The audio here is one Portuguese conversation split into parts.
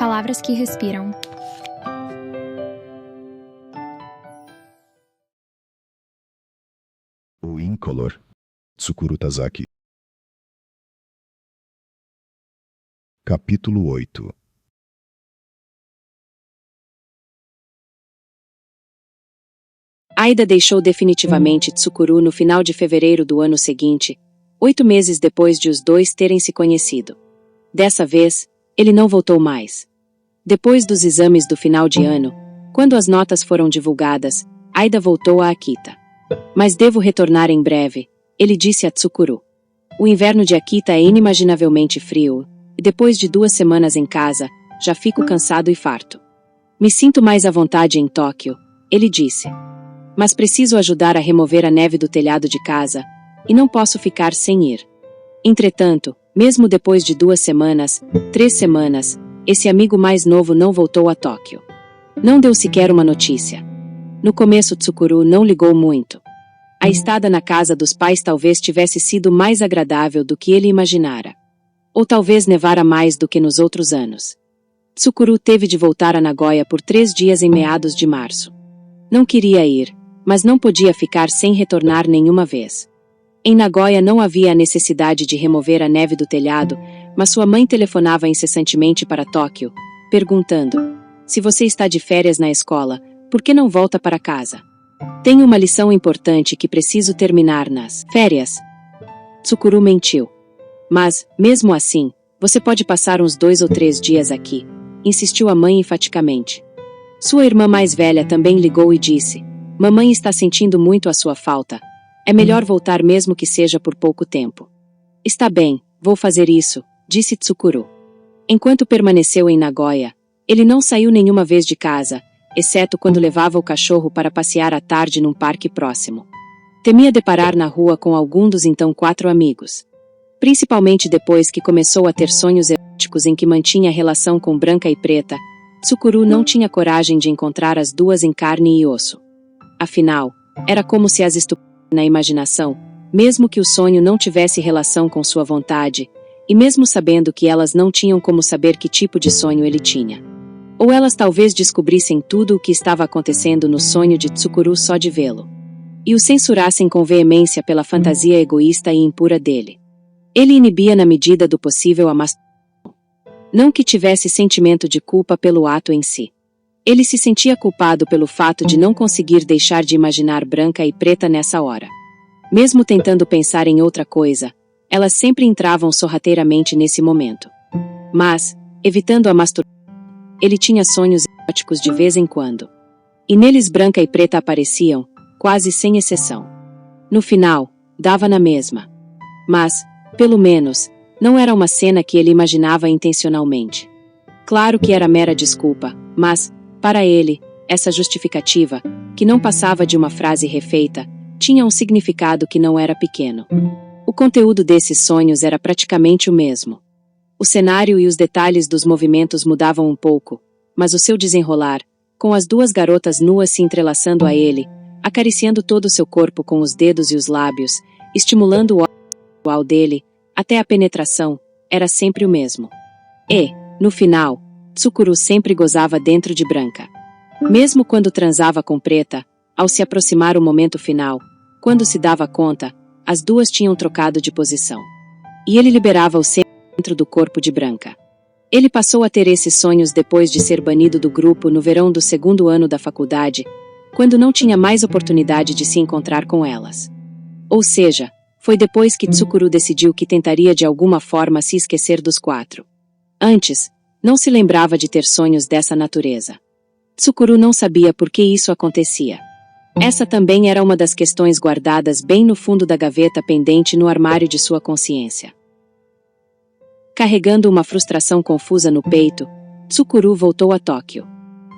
Palavras que respiram. O Incolor, Tsukuru Tazaki. Capítulo 8. Aida deixou definitivamente Tsukuru no final de fevereiro do ano seguinte, 8 meses depois de os dois terem se conhecido. Dessa vez, ele não voltou mais. Depois dos exames do final de ano, quando as notas foram divulgadas, Aida voltou a Akita. Mas devo retornar em breve, ele disse a Tsukuru. O inverno de Akita é inimaginavelmente frio, e depois de 2 semanas em casa, já fico cansado e farto. Me sinto mais à vontade em Tóquio, ele disse. Mas preciso ajudar a remover a neve do telhado de casa, e não posso ficar sem ir. Entretanto, mesmo depois de 2 semanas, 3 semanas, esse amigo mais novo não voltou a Tóquio. Não deu sequer uma notícia. No começo Tsukuru não ligou muito. A estada na casa dos pais talvez tivesse sido mais agradável do que ele imaginara. Ou talvez nevara mais do que nos outros anos. Tsukuru teve de voltar a Nagoya por 3 dias em meados de março. Não queria ir, mas não podia ficar sem retornar nenhuma vez. Em Nagoya não havia a necessidade de remover a neve do telhado, mas sua mãe telefonava incessantemente para Tóquio, perguntando: se você está de férias na escola, por que não volta para casa? Tenho uma lição importante que preciso terminar nas férias. Tsukuru mentiu. Mas, mesmo assim, você pode passar uns 2 ou 3 dias aqui, insistiu a mãe enfaticamente. Sua irmã mais velha também ligou e disse: mamãe está sentindo muito a sua falta. É melhor voltar mesmo que seja por pouco tempo. Está bem, vou fazer isso, disse Tsukuru. Enquanto permaneceu em Nagoya, ele não saiu nenhuma vez de casa, exceto quando levava o cachorro para passear à tarde num parque próximo. Temia deparar na rua com algum dos então 4 amigos. Principalmente depois que começou a ter sonhos eróticos em que mantinha relação com Branca e Preta, Tsukuru não tinha coragem de encontrar as duas em carne e osso. Afinal, era como se as estuprasse na imaginação, mesmo que o sonho não tivesse relação com sua vontade, e mesmo sabendo que elas não tinham como saber que tipo de sonho ele tinha. Ou elas talvez descobrissem tudo o que estava acontecendo no sonho de Tsukuru só de vê-lo. E o censurassem com veemência pela fantasia egoísta e impura dele. Ele inibia na medida do possível a masturbação. Não que tivesse sentimento de culpa pelo ato em si. Ele se sentia culpado pelo fato de não conseguir deixar de imaginar Branca e Preta nessa hora. Mesmo tentando pensar em outra coisa, elas sempre entravam sorrateiramente nesse momento. Mas, evitando a masturbação, ele tinha sonhos eróticos de vez em quando. E neles Branca e Preta apareciam, quase sem exceção. No final, dava na mesma. Mas, pelo menos, não era uma cena que ele imaginava intencionalmente. Claro que era mera desculpa, mas, para ele, essa justificativa, que não passava de uma frase refeita, tinha um significado que não era pequeno. O conteúdo desses sonhos era praticamente o mesmo. O cenário e os detalhes dos movimentos mudavam um pouco, mas o seu desenrolar, com as 2 garotas nuas se entrelaçando a ele, acariciando todo o seu corpo com os dedos e os lábios, estimulando o órgão sexual dele, até a penetração, era sempre o mesmo. E, no final, Tsukuru sempre gozava dentro de Branca. Mesmo quando transava com Preta, ao se aproximar o momento final, quando se dava conta, as 2 tinham trocado de posição. E ele liberava o sêmen dentro do corpo de Branca. Ele passou a ter esses sonhos depois de ser banido do grupo no verão do 2º ano da faculdade, quando não tinha mais oportunidade de se encontrar com elas. Ou seja, foi depois que Tsukuru decidiu que tentaria de alguma forma se esquecer dos 4. Antes, não se lembrava de ter sonhos dessa natureza. Tsukuru não sabia por que isso acontecia. Essa também era uma das questões guardadas bem no fundo da gaveta pendente no armário de sua consciência. Carregando uma frustração confusa no peito, Tsukuru voltou a Tóquio.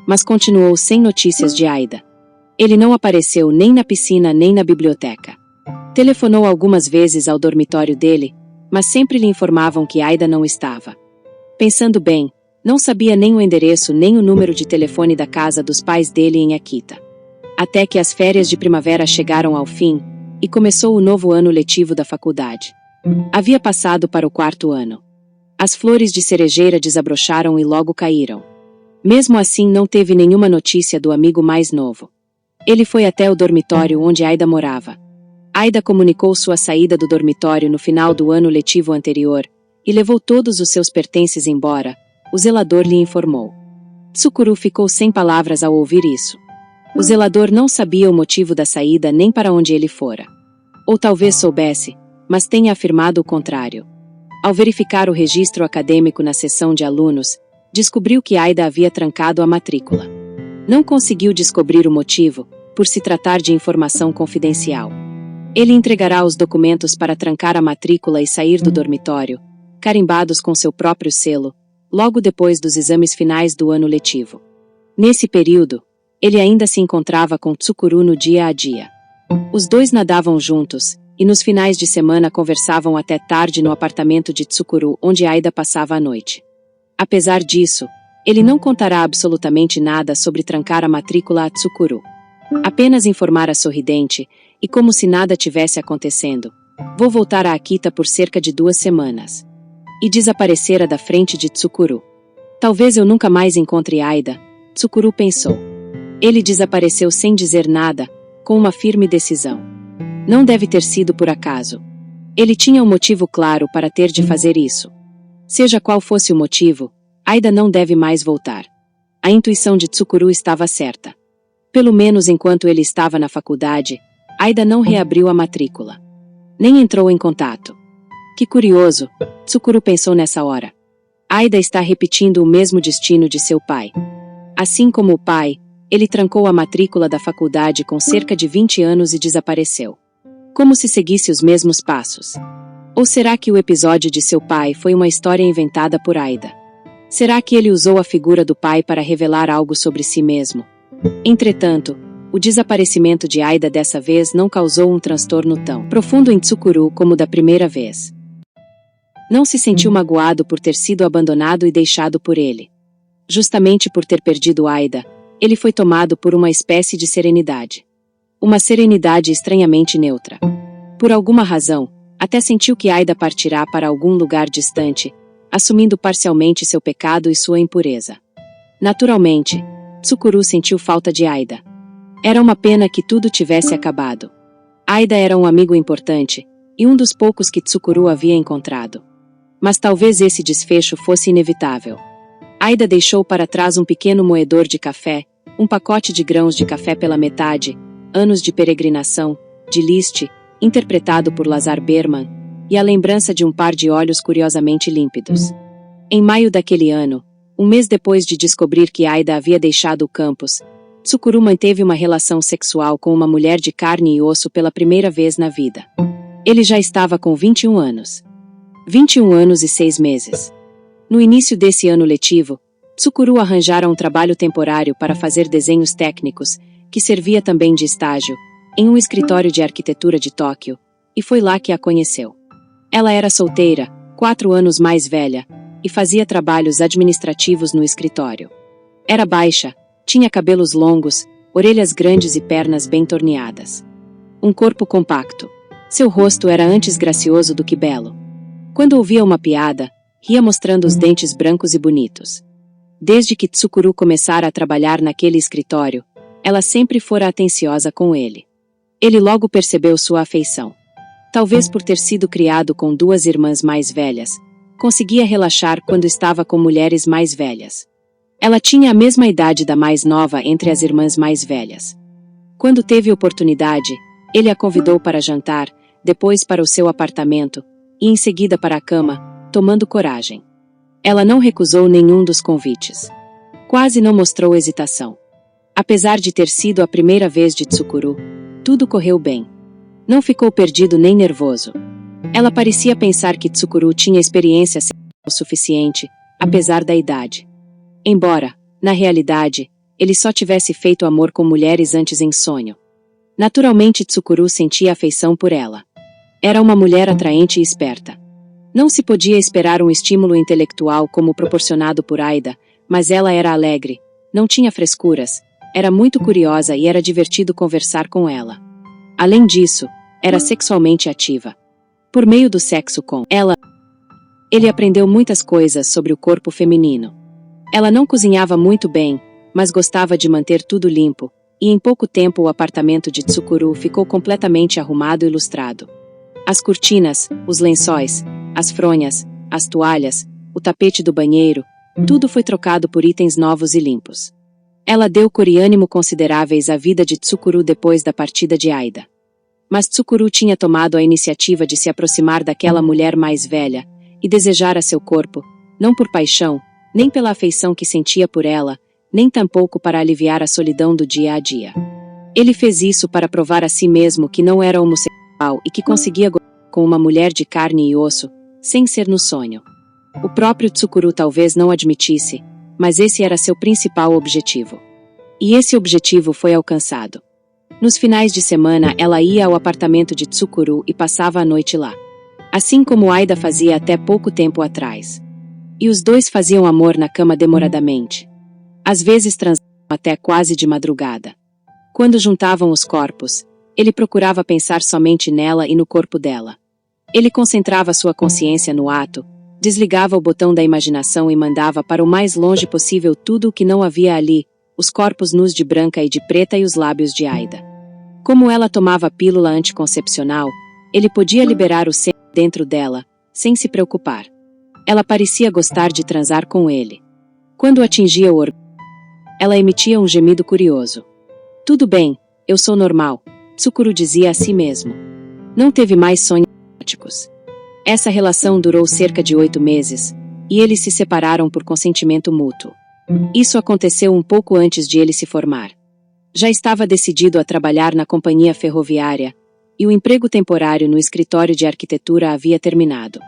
Mas continuou sem notícias de Aida. Ele não apareceu nem na piscina nem na biblioteca. Telefonou algumas vezes ao dormitório dele, mas sempre lhe informavam que Aida não estava. Pensando bem, não sabia nem o endereço nem o número de telefone da casa dos pais dele em Akita. Até que as férias de primavera chegaram ao fim, e começou o novo ano letivo da faculdade. Havia passado para o 4º ano. As flores de cerejeira desabrocharam e logo caíram. Mesmo assim, não teve nenhuma notícia do amigo mais novo. Ele foi até o dormitório onde Aida morava. Aida comunicou sua saída do dormitório no final do ano letivo anterior e levou todos os seus pertences embora, o zelador lhe informou. Tsukuru ficou sem palavras ao ouvir isso. O zelador não sabia o motivo da saída nem para onde ele fora. Ou talvez soubesse, mas tenha afirmado o contrário. Ao verificar o registro acadêmico na seção de alunos, descobriu que Aida havia trancado a matrícula. Não conseguiu descobrir o motivo, por se tratar de informação confidencial. Ele entregará os documentos para trancar a matrícula e sair do dormitório, carimbados com seu próprio selo, logo depois dos exames finais do ano letivo. Nesse período, ele ainda se encontrava com Tsukuru no dia a dia. Os dois nadavam juntos, e nos finais de semana conversavam até tarde no apartamento de Tsukuru, onde Aida passava a noite. Apesar disso, ele não contará absolutamente nada sobre trancar a matrícula a Tsukuru. Apenas informará sorridente, e como se nada tivesse acontecendo, vou voltar a Akita por cerca de 2 semanas. E desaparecera da frente de Tsukuru. Talvez eu nunca mais encontre Aida, Tsukuru pensou. Ele desapareceu sem dizer nada, com uma firme decisão. Não deve ter sido por acaso. Ele tinha um motivo claro para ter de fazer isso. Seja qual fosse o motivo, Aida não deve mais voltar. A intuição de Tsukuru estava certa. Pelo menos enquanto ele estava na faculdade, Aida não reabriu a matrícula. Nem entrou em contato. Que curioso, Tsukuru pensou nessa hora. Aida está repetindo o mesmo destino de seu pai. Assim como o pai, ele trancou a matrícula da faculdade com cerca de 20 anos e desapareceu. Como se seguisse os mesmos passos. Ou será que o episódio de seu pai foi uma história inventada por Aida? Será que ele usou a figura do pai para revelar algo sobre si mesmo? Entretanto, o desaparecimento de Aida dessa vez não causou um transtorno tão profundo em Tsukuru como da primeira vez. Não se sentiu magoado por ter sido abandonado e deixado por ele. Justamente por ter perdido Aida, ele foi tomado por uma espécie de serenidade. Uma serenidade estranhamente neutra. Por alguma razão, até sentiu que Aida partirá para algum lugar distante, assumindo parcialmente seu pecado e sua impureza. Naturalmente, Tsukuru sentiu falta de Aida. Era uma pena que tudo tivesse acabado. Aida era um amigo importante, e um dos poucos que Tsukuru havia encontrado. Mas talvez esse desfecho fosse inevitável. Aida deixou para trás um pequeno moedor de café, um pacote de grãos de café pela metade, Anos de Peregrinação, de Liszt, interpretado por Lazar Berman, e a lembrança de um par de olhos curiosamente límpidos. Em maio daquele ano, um mês depois de descobrir que Aida havia deixado o campus, Tsukuru manteve uma relação sexual com uma mulher de carne e osso pela primeira vez na vida. Ele já estava com 21 anos. 21 anos e 6 meses. No início desse ano letivo, Tsukuru arranjara um trabalho temporário para fazer desenhos técnicos, que servia também de estágio, em um escritório de arquitetura de Tóquio, e foi lá que a conheceu. Ela era solteira, 4 anos mais velha, e fazia trabalhos administrativos no escritório. Era baixa, tinha cabelos longos, orelhas grandes e pernas bem torneadas. Um corpo compacto. Seu rosto era antes gracioso do que belo. Quando ouvia uma piada, ria mostrando os dentes brancos e bonitos. Desde que Tsukuru começara a trabalhar naquele escritório, ela sempre fora atenciosa com ele. Ele logo percebeu sua afeição. Talvez por ter sido criado com 2 irmãs mais velhas, conseguia relaxar quando estava com mulheres mais velhas. Ela tinha a mesma idade da mais nova entre as irmãs mais velhas. Quando teve oportunidade, ele a convidou para jantar, depois para o seu apartamento, e em seguida para a cama, tomando coragem. Ela não recusou nenhum dos convites. Quase não mostrou hesitação. Apesar de ter sido a primeira vez de Tsukuru, tudo correu bem. Não ficou perdido nem nervoso. Ela parecia pensar que Tsukuru tinha experiência sexual suficiente, apesar da idade. Embora, na realidade, ele só tivesse feito amor com mulheres antes em sonho. Naturalmente Tsukuru sentia afeição por ela. Era uma mulher atraente e esperta. Não se podia esperar um estímulo intelectual como proporcionado por Aida, mas ela era alegre, não tinha frescuras, era muito curiosa e era divertido conversar com ela. Além disso, era sexualmente ativa. Por meio do sexo com ela, Ele aprendeu muitas coisas sobre o corpo feminino. Ela não cozinhava muito bem, mas gostava de manter tudo limpo, e em pouco tempo o apartamento de Tsukuru ficou completamente arrumado e lustrado. As cortinas, os lençóis, as fronhas, as toalhas, o tapete do banheiro, tudo foi trocado por itens novos e limpos. Ela deu cor e ânimo consideráveis à vida de Tsukuru depois da partida de Aida. Mas Tsukuru tinha tomado a iniciativa de se aproximar daquela mulher mais velha e desejara seu corpo, não por paixão, nem pela afeição que sentia por ela, nem tampouco para aliviar a solidão do dia a dia. Ele fez isso para provar a si mesmo que não era homossexual e que conseguia gozar com uma mulher de carne e osso, sem ser no sonho. O próprio Tsukuru talvez não admitisse, mas esse era seu principal objetivo. E esse objetivo foi alcançado. Nos finais de semana ela ia ao apartamento de Tsukuru e passava a noite lá. Assim como Aida fazia até pouco tempo atrás. E os dois faziam amor na cama demoradamente. Às vezes transavam até quase de madrugada. Quando juntavam os corpos, ele procurava pensar somente nela e no corpo dela. Ele concentrava sua consciência no ato, desligava o botão da imaginação e mandava para o mais longe possível tudo o que não havia ali, os corpos nus de branca e de preta e os lábios de Aida. Como ela tomava a pílula anticoncepcional, ele podia liberar o sêmen dentro dela, sem se preocupar. Ela parecia gostar de transar com ele. Quando atingia o orgasmo, ela emitia um gemido curioso. Tudo bem, eu sou normal, Tsukuru dizia a si mesmo. Não teve mais sonhos eróticos. Essa relação durou cerca de 8 meses, e eles se separaram por consentimento mútuo. Isso aconteceu um pouco antes de ele se formar. Já estava decidido a trabalhar na companhia ferroviária, e o emprego temporário no escritório de arquitetura havia terminado.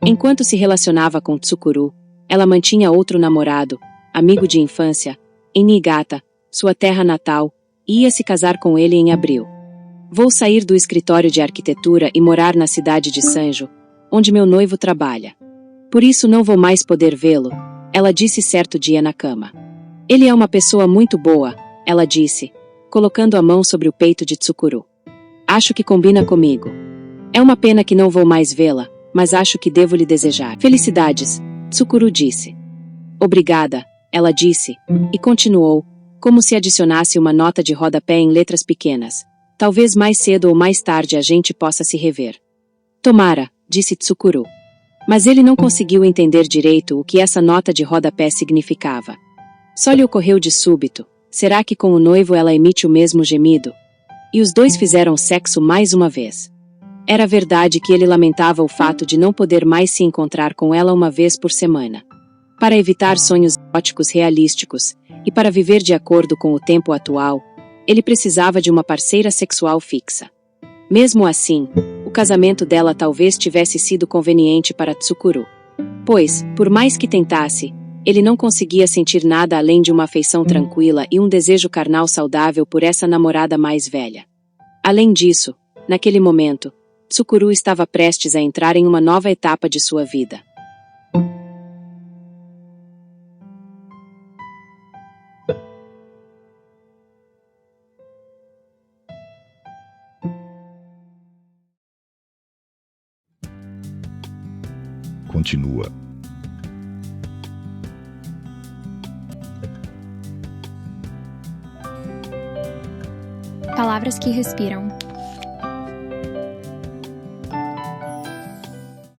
Enquanto se relacionava com Tsukuru, ela mantinha outro namorado, amigo de infância, em Niigata, sua terra natal, e ia se casar com ele em abril. Vou sair do escritório de arquitetura e morar na cidade de Sanjo, onde meu noivo trabalha. Por isso não vou mais poder vê-lo, ela disse certo dia na cama. Ele é uma pessoa muito boa, ela disse, colocando a mão sobre o peito de Tsukuru. Acho que combina comigo. É uma pena que não vou mais vê-la, mas acho que devo lhe desejar felicidades, Tsukuru disse. Obrigada, ela disse, e continuou, como se adicionasse uma nota de rodapé em letras pequenas. Talvez mais cedo ou mais tarde a gente possa se rever. Tomara, disse Tsukuru. Mas ele não conseguiu entender direito o que essa nota de rodapé significava. Só lhe ocorreu de súbito, será que com o noivo ela emite o mesmo gemido? E os dois fizeram sexo mais uma vez. Era verdade que ele lamentava o fato de não poder mais se encontrar com ela uma vez por semana. Para evitar sonhos eróticos realísticos, e para viver de acordo com o tempo atual, ele precisava de uma parceira sexual fixa. Mesmo assim, o casamento dela talvez tivesse sido conveniente para Tsukuru. Pois, por mais que tentasse, ele não conseguia sentir nada além de uma afeição tranquila e um desejo carnal saudável por essa namorada mais velha. Além disso, naquele momento, Tsukuru estava prestes a entrar em uma nova etapa de sua vida. Continua. Palavras que respiram.